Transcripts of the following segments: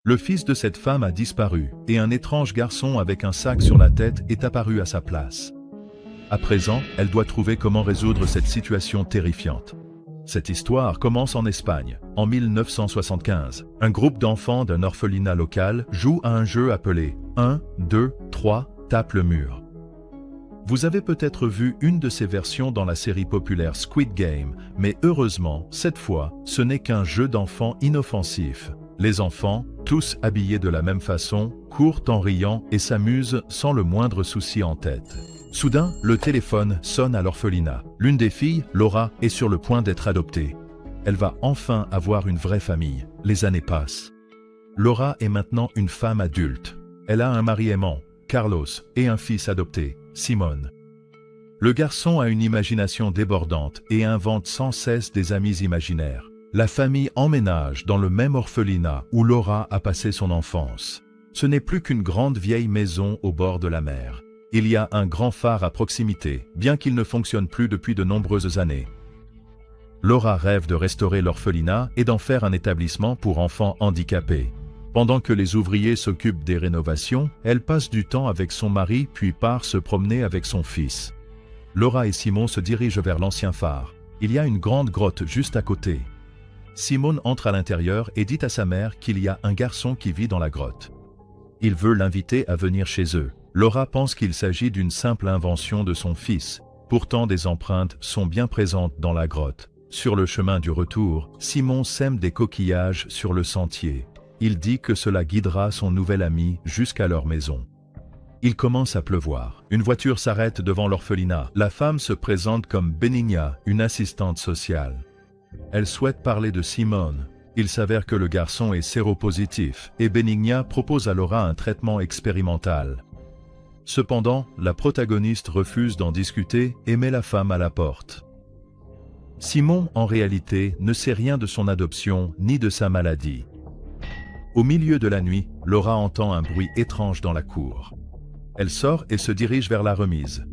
Le fils de cette femme a disparu, et un étrange garçon avec un sac sur la tête est apparu à sa place. À présent, elle doit trouver comment résoudre cette situation terrifiante. Cette histoire commence en Espagne, en 1975. Un groupe d'enfants d'un orphelinat local joue à un jeu appelé 1, 2, 3, tape le mur. Vous avez peut-être vu une de ces versions dans la série populaire Squid Game, mais heureusement, cette fois, ce n'est qu'un jeu d'enfants inoffensif. Les enfants, tous habillés de la même façon, courent en riant et s'amusent sans le moindre souci en tête. Soudain, le téléphone sonne à l'orphelinat. L'une des filles, Laura, est sur le point d'être adoptée. Elle va enfin avoir une vraie famille. Les années passent. Laura est maintenant une femme adulte. Elle a un mari aimant, Carlos, et un fils adopté, Simon. Le garçon a une imagination débordante et invente sans cesse des amis imaginaires. La famille emménage dans le même orphelinat où Laura a passé son enfance. Ce n'est plus qu'une grande vieille maison au bord de la mer. Il y a un grand phare à proximité, bien qu'il ne fonctionne plus depuis de nombreuses années. Laura rêve de restaurer l'orphelinat et d'en faire un établissement pour enfants handicapés. Pendant que les ouvriers s'occupent des rénovations, elle passe du temps avec son mari puis part se promener avec son fils. Laura et Simon se dirigent vers l'ancien phare. Il y a une grande grotte juste à côté. Simon entre à l'intérieur et dit à sa mère qu'il y a un garçon qui vit dans la grotte. Il veut l'inviter à venir chez eux. Laura pense qu'il s'agit d'une simple invention de son fils. Pourtant, des empreintes sont bien présentes dans la grotte. Sur le chemin du retour, Simon sème des coquillages sur le sentier. Il dit que cela guidera son nouvel ami jusqu'à leur maison. Il commence à pleuvoir. Une voiture s'arrête devant l'orphelinat. La femme se présente comme Benigna, une assistante sociale. Elle souhaite parler de Simon. Il s'avère que le garçon est séropositif et Benigna propose à Laura un traitement expérimental. Cependant, la protagoniste refuse d'en discuter et met la femme à la porte. Simon, en réalité, ne sait rien de son adoption ni de sa maladie. Au milieu de la nuit, Laura entend un bruit étrange dans la cour. Elle sort et se dirige vers la remise.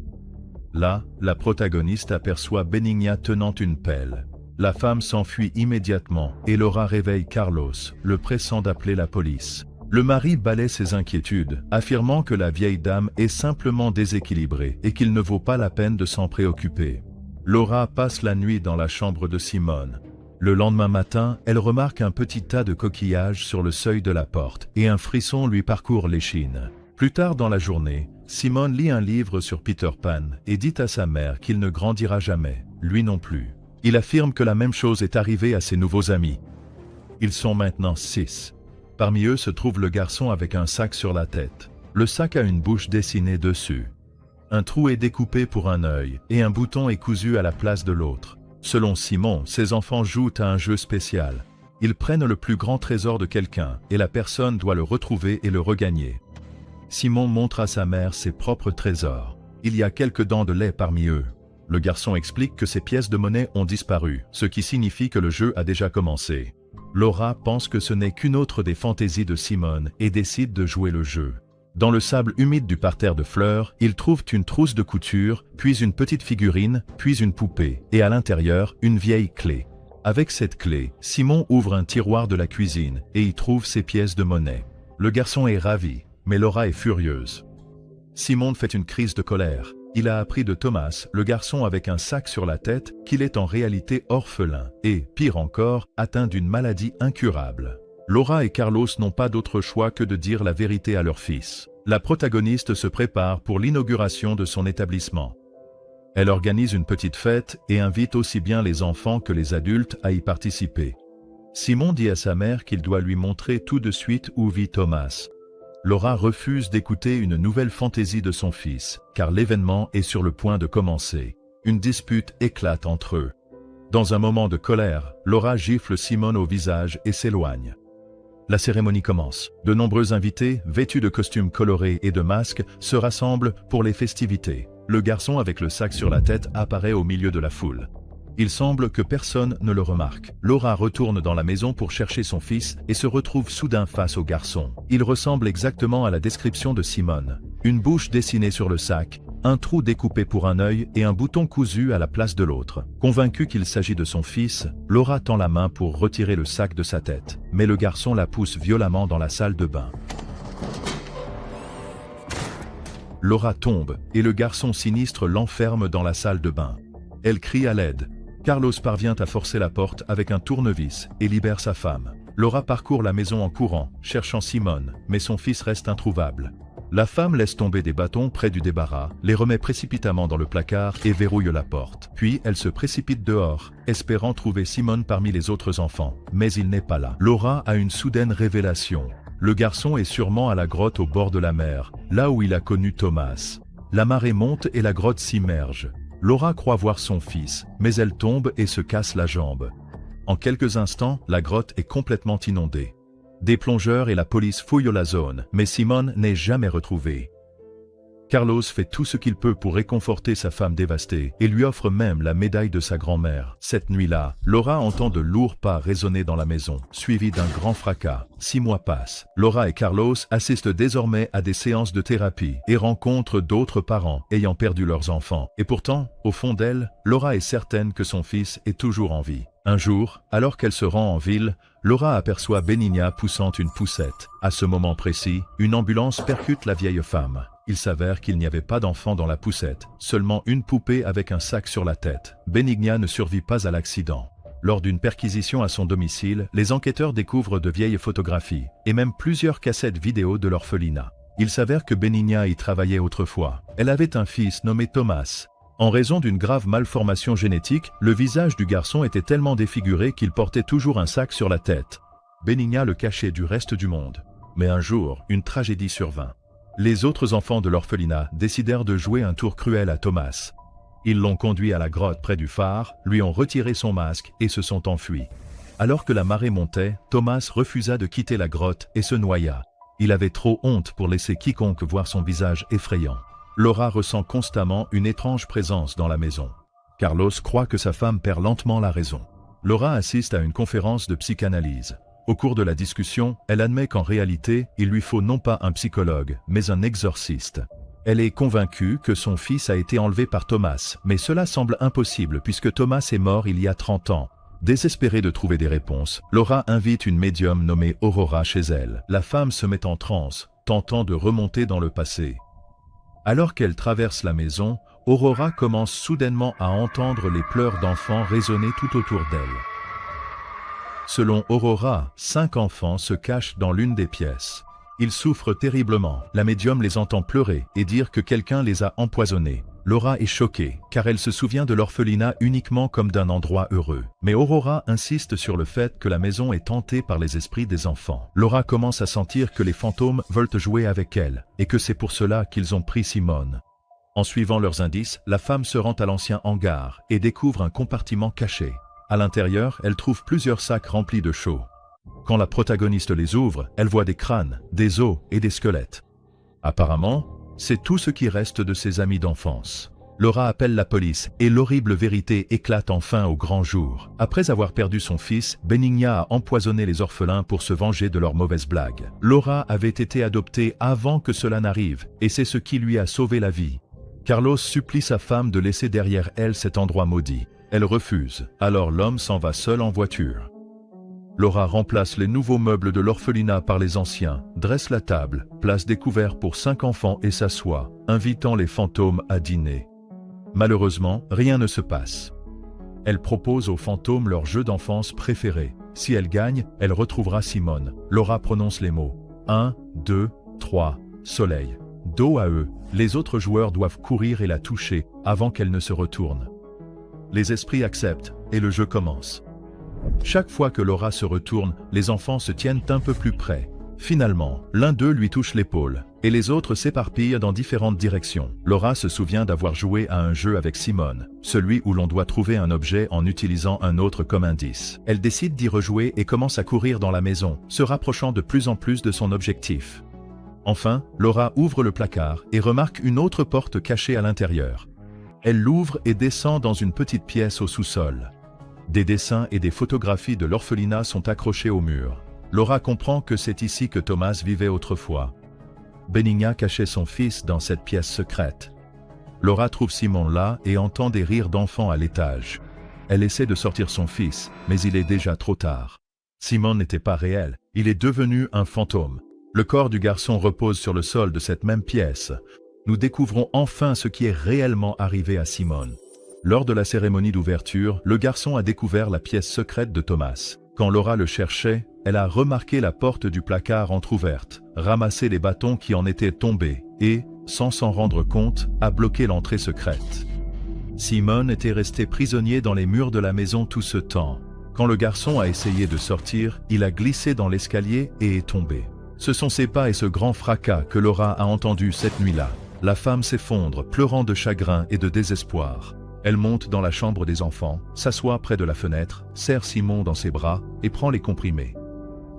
Là, la protagoniste aperçoit Benigna tenant une pelle. La femme s'enfuit immédiatement et Laura réveille Carlos, le pressant d'appeler la police. Le mari balaie ses inquiétudes, affirmant que la vieille dame est simplement déséquilibrée et qu'il ne vaut pas la peine de s'en préoccuper. Laura passe la nuit dans la chambre de Simon. Le lendemain matin, elle remarque un petit tas de coquillages sur le seuil de la porte et un frisson lui parcourt l'échine. Plus tard dans la journée, Simon lit un livre sur Peter Pan et dit à sa mère qu'il ne grandira jamais, lui non plus. Il affirme que la même chose est arrivée à ses nouveaux amis. Ils sont maintenant 6. Parmi eux se trouve le garçon avec un sac sur la tête. Le sac a une bouche dessinée dessus. Un trou est découpé pour un œil et un bouton est cousu à la place de l'autre. Selon Simon, ses enfants jouent à un jeu spécial. Ils prennent le plus grand trésor de quelqu'un et la personne doit le retrouver et le regagner. Simon montre à sa mère ses propres trésors. Il y a quelques dents de lait parmi eux. Le garçon explique que ses pièces de monnaie ont disparu, ce qui signifie que le jeu a déjà commencé. Laura pense que ce n'est qu'une autre des fantaisies de Simon et décide de jouer le jeu. Dans le sable humide du parterre de fleurs, ils trouvent une trousse de couture, puis une petite figurine, puis une poupée, et à l'intérieur, une vieille clé. Avec cette clé, Simon ouvre un tiroir de la cuisine et y trouve ses pièces de monnaie. Le garçon est ravi, mais Laura est furieuse. Simon fait une crise de colère. Il a appris de Thomas, le garçon avec un sac sur la tête, qu'il est en réalité orphelin et, pire encore, atteint d'une maladie incurable. Laura et Carlos n'ont pas d'autre choix que de dire la vérité à leur fils. La protagoniste se prépare pour l'inauguration de son établissement. Elle organise une petite fête et invite aussi bien les enfants que les adultes à y participer. Simon dit à sa mère qu'il doit lui montrer tout de suite où vit Thomas. Laura refuse d'écouter une nouvelle fantaisie de son fils, car l'événement est sur le point de commencer. Une dispute éclate entre eux. Dans un moment de colère, Laura gifle Simon au visage et s'éloigne. La cérémonie commence. De nombreux invités, vêtus de costumes colorés et de masques, se rassemblent pour les festivités. Le garçon avec le sac sur la tête apparaît au milieu de la foule. Il semble que personne ne le remarque. Laura retourne dans la maison pour chercher son fils et se retrouve soudain face au garçon. Il ressemble exactement à la description de Simon. Une bouche dessinée sur le sac, un trou découpé pour un œil et un bouton cousu à la place de l'autre. Convaincue qu'il s'agit de son fils, Laura tend la main pour retirer le sac de sa tête, mais le garçon la pousse violemment dans la salle de bain. Laura tombe, et le garçon sinistre l'enferme dans la salle de bain. Elle crie à l'aide. Carlos parvient à forcer la porte avec un tournevis et libère sa femme. Laura parcourt la maison en courant, cherchant Simone, mais son fils reste introuvable. La femme laisse tomber des bâtons près du débarras, les remet précipitamment dans le placard et verrouille la porte. Puis elle se précipite dehors, espérant trouver Simone parmi les autres enfants, mais il n'est pas là. Laura a une soudaine révélation. Le garçon est sûrement à la grotte au bord de la mer, là où il a connu Thomas. La marée monte et la grotte s'immerge. Laura croit voir son fils, mais elle tombe et se casse la jambe. En quelques instants, la grotte est complètement inondée. Des plongeurs et la police fouillent la zone, mais Simone n'est jamais retrouvée. Carlos fait tout ce qu'il peut pour réconforter sa femme dévastée et lui offre même la médaille de sa grand-mère. Cette nuit-là, Laura entend de lourds pas résonner dans la maison, suivis d'un grand fracas. 6 mois passent. Laura et Carlos assistent désormais à des séances de thérapie et rencontrent d'autres parents ayant perdu leurs enfants. Et pourtant, au fond d'elle, Laura est certaine que son fils est toujours en vie. Un jour, alors qu'elle se rend en ville, Laura aperçoit Benigna poussant une poussette. À ce moment précis, une ambulance percute la vieille femme. Il s'avère qu'il n'y avait pas d'enfant dans la poussette, seulement une poupée avec un sac sur la tête. Benigna ne survit pas à l'accident. Lors d'une perquisition à son domicile, les enquêteurs découvrent de vieilles photographies, et même plusieurs cassettes vidéo de l'orphelinat. Il s'avère que Benigna y travaillait autrefois. Elle avait un fils nommé Thomas. En raison d'une grave malformation génétique, le visage du garçon était tellement défiguré qu'il portait toujours un sac sur la tête. Benigna le cachait du reste du monde. Mais un jour, une tragédie survint. Les autres enfants de l'orphelinat décidèrent de jouer un tour cruel à Thomas. Ils l'ont conduit à la grotte près du phare, lui ont retiré son masque et se sont enfuis. Alors que la marée montait, Thomas refusa de quitter la grotte et se noya. Il avait trop honte pour laisser quiconque voir son visage effrayant. Laura ressent constamment une étrange présence dans la maison. Carlos croit que sa femme perd lentement la raison. Laura assiste à une conférence de psychanalyse. Au cours de la discussion, elle admet qu'en réalité, il lui faut non pas un psychologue, mais un exorciste. Elle est convaincue que son fils a été enlevé par Thomas, mais cela semble impossible puisque Thomas est mort il y a 30 ans. Désespérée de trouver des réponses, Laura invite une médium nommée Aurora chez elle. La femme se met en transe, tentant de remonter dans le passé. Alors qu'elle traverse la maison, Aurora commence soudainement à entendre les pleurs d'enfants résonner tout autour d'elle. Selon Aurora, 5 enfants se cachent dans l'une des pièces. Ils souffrent terriblement. La médium les entend pleurer et dire que quelqu'un les a empoisonnés. Laura est choquée, car elle se souvient de l'orphelinat uniquement comme d'un endroit heureux. Mais Aurora insiste sur le fait que la maison est hantée par les esprits des enfants. Laura commence à sentir que les fantômes veulent jouer avec elle, et que c'est pour cela qu'ils ont pris Simone. En suivant leurs indices, la femme se rend à l'ancien hangar et découvre un compartiment caché. À l'intérieur, elle trouve plusieurs sacs remplis de chaux. Quand la protagoniste les ouvre, elle voit des crânes, des os et des squelettes. Apparemment, c'est tout ce qui reste de ses amis d'enfance. Laura appelle la police et l'horrible vérité éclate enfin au grand jour. Après avoir perdu son fils, Benigna a empoisonné les orphelins pour se venger de leurs mauvaises blagues. Laura avait été adoptée avant que cela n'arrive, et c'est ce qui lui a sauvé la vie. Carlos supplie sa femme de laisser derrière elle cet endroit maudit. Elle refuse, alors l'homme s'en va seul en voiture. Laura remplace les nouveaux meubles de l'orphelinat par les anciens, dresse la table, place des couverts pour 5 enfants et s'assoit, invitant les fantômes à dîner. Malheureusement, rien ne se passe. Elle propose aux fantômes leur jeu d'enfance préféré. Si elle gagne, elle retrouvera Simone. Laura prononce les mots 1, 2, 3, soleil. Dos à eux, les autres joueurs doivent courir et la toucher avant qu'elle ne se retourne. Les esprits acceptent et le jeu commence. Chaque fois que Laura se retourne, les enfants se tiennent un peu plus près. Finalement, l'un d'eux lui touche l'épaule, et les autres s'éparpillent dans différentes directions. Laura se souvient d'avoir joué à un jeu avec Simone, celui où l'on doit trouver un objet en utilisant un autre comme indice. Elle décide d'y rejouer et commence à courir dans la maison, se rapprochant de plus en plus de son objectif. Enfin, Laura ouvre le placard et remarque une autre porte cachée à l'intérieur. Elle l'ouvre et descend dans une petite pièce au sous-sol. Des dessins et des photographies de l'orphelinat sont accrochés au mur. Laura comprend que c'est ici que Thomas vivait autrefois. Benigna cachait son fils dans cette pièce secrète. Laura trouve Simon là et entend des rires d'enfants à l'étage. Elle essaie de sortir son fils, mais il est déjà trop tard. Simon n'était pas réel, il est devenu un fantôme. Le corps du garçon repose sur le sol de cette même pièce. Nous découvrons enfin ce qui est réellement arrivé à Simon. Lors de la cérémonie d'ouverture, le garçon a découvert la pièce secrète de Thomas. Quand Laura le cherchait, elle a remarqué la porte du placard entr'ouverte, ramassé les bâtons qui en étaient tombés et, sans s'en rendre compte, a bloqué l'entrée secrète. Simon était resté prisonnier dans les murs de la maison tout ce temps. Quand le garçon a essayé de sortir, il a glissé dans l'escalier et est tombé. Ce sont ces pas et ce grand fracas que Laura a entendu cette nuit-là. La femme s'effondre, pleurant de chagrin et de désespoir. Elle monte dans la chambre des enfants, s'assoit près de la fenêtre, serre Simon dans ses bras et prend les comprimés.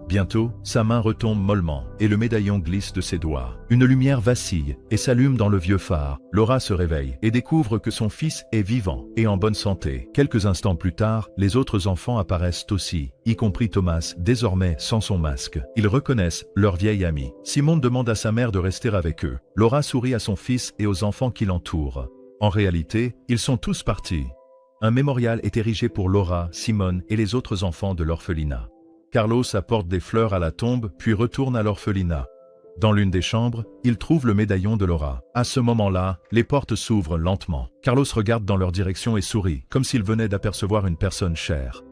Bientôt, sa main retombe mollement et le médaillon glisse de ses doigts. Une lumière vacille et s'allume dans le vieux phare. Laura se réveille et découvre que son fils est vivant et en bonne santé. Quelques instants plus tard, les autres enfants apparaissent aussi, y compris Thomas, désormais sans son masque. Ils reconnaissent leur vieil ami. Simon demande à sa mère de rester avec eux. Laura sourit à son fils et aux enfants qui l'entourent. En réalité, ils sont tous partis. Un mémorial est érigé pour Laura, Simon et les autres enfants de l'orphelinat. Carlos apporte des fleurs à la tombe, puis retourne à l'orphelinat. Dans l'une des chambres, il trouve le médaillon de Laura. À ce moment-là, les portes s'ouvrent lentement. Carlos regarde dans leur direction et sourit, comme s'il venait d'apercevoir une personne chère.